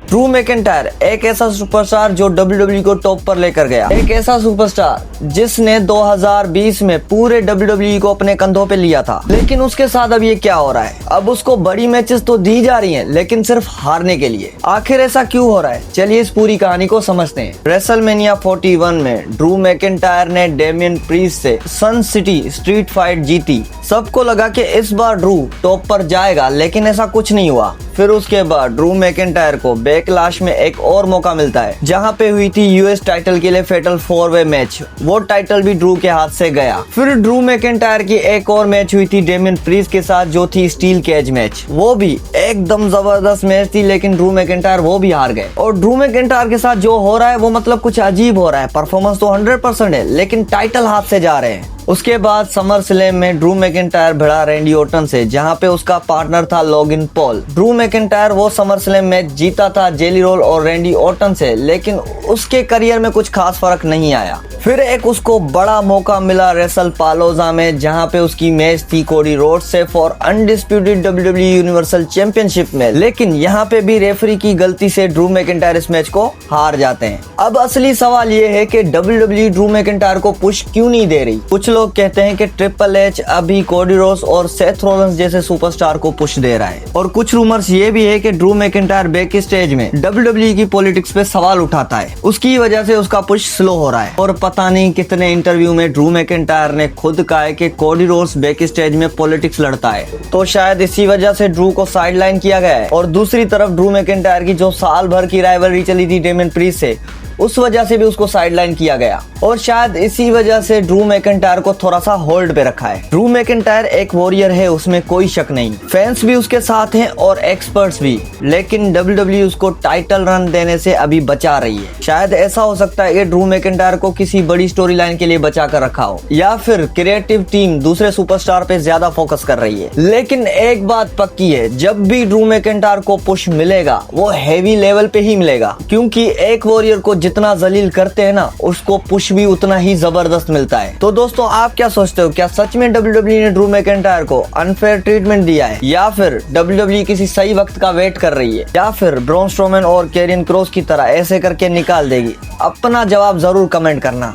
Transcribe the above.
Drew McIntyre एक ऐसा superstar जो WWE को टॉप पर लेकर गया, एक ऐसा सुपरस्टार जिसने 2020 में पूरे WWE को अपने कंधों पे लिया था। लेकिन उसके साथ अब ये क्या हो रहा है? अब उसको बड़ी मैचेस तो दी जा रही हैं, लेकिन सिर्फ हारने के लिए। आखिर ऐसा क्यों हो रहा है? चलिए इस पूरी कहानी को समझते हैं। रेसलमेनिया 41 में ड्रू मैकिंटायर ने डेमियन प्रीस्ट से सन सिटी स्ट्रीट फाइट जीती। सबको लगा कि इस बार ड्रू टॉप पर जाएगा, लेकिन ऐसा कुछ नहीं हुआ। फिर उसके बाद ड्रू मैकिंटायर को बैकलैश में एक और मौका मिलता है, जहां पे हुई थी यूएस टाइटल के लिए फेटल 4-वे मैच। वो टाइटल भी ड्रू के हाथ से गया। फिर ड्रू मैकिंटायर की एक और मैच हुई थी डेमियन प्रीस्ट के साथ, जो थी स्टील केज मैच। वो भी एकदम जबरदस्त मैच थी, लेकिन ड्रू मैकिंटायर वो भी हार गए। और ड्रू मैकिंटायर के साथ जो हो रहा है वो मतलब कुछ अजीब हो रहा है। परफॉर्मेंस तो 100% है, लेकिन टाइटल हाथ से जा रहे हैं। उसके बाद समर स्लैम में ड्रू मैकिंटायर भिड़ा रैंडी ऑर्टन से, जहां पे उसका पार्टनर था लोगिन पॉल। ड्रू मैकिंटायर वो समर स्लैम मैच जीता था जेली रोल और रैंडी ऑर्टन से, लेकिन उसके करियर में कुछ खास फर्क नहीं आया। फिर एक उसको बड़ा मौका मिला रेसल पालोजा में, जहां पे उसकी मैच थी कोडी रोड्स से for undisputed WWE universal championship में। लेकिन यहाँ पे भी रेफरी की गलती से ड्रू मैकिंटायर इस मैच को हार जाते हैं। अब असली सवाल ये है कि WWE ड्रू मैकिंटायर को पुश क्यों नहीं दे रही? कुछ लोग कहते हैं कि ट्रिपल एच अभी कोडी रोड्स और सेथ रॉलिंस जैसे सुपरस्टार को पुश दे रहा है, और कुछ रूमर्स ये भी है कि ड्रू मैकिंटायर बैक स्टेज में WWE की पॉलिटिक्स पे सवाल उठाता है, उसकी वजह से उसका पुश स्लो हो रहा है। और पता नहीं कितने इंटरव्यू में ड्रू मैकिंटायर ने खुद कहा है कि कोडी रोड्स बैक स्टेज में पॉलिटिक्स लड़ता है, तो शायद इसी वजह से ड्रू को साइडलाइन किया गया है। और दूसरी तरफ ड्रू मैकिंटायर की जो साल भर की राइवलरी चली थी डेमियन प्रीस्ट से, उस वजह से भी उसको साइडलाइन किया गया, और शायद इसी वजह से ड्रू मैकिंटायर को थोड़ा सा होल्ड पे रखा है। ड्रू मैकिंटायर एक वॉरियर है, उसमें कोई शक नहीं। फैंस भी उसके साथ हैं और एक्सपर्ट्स भी, लेकिन WWE उसको टाइटल रन देने से अभी बचा रही है। शायद ऐसा हो सकता है कि ड्रू मैकिंटायर को किसी बड़ी स्टोरी लाइन के लिए बचा कर रखा हो, या फिर क्रिएटिव टीम दूसरे सुपरस्टार पे ज्यादा फोकस कर रही है। लेकिन एक बात पक्की है, जब भी ड्रू मैकिंटायर को पुश मिलेगा वो हैवी लेवल पे ही मिलेगा, क्योंकि एक वॉरियर को जितना जलील करते हैं ना, उसको पुश भी उतना ही जबरदस्त मिलता है। तो दोस्तों, आप क्या सोचते हो? क्या सच में WWE ने ड्रू मैकिंटायर को अनफेयर ट्रीटमेंट दिया है, या फिर WWE किसी सही वक्त का वेट कर रही है, या फिर ब्रॉन स्ट्रोमैन और कैरियन क्रॉस की तरह ऐसे करके निकाल देगी? अपना जवाब जरूर कमेंट करना।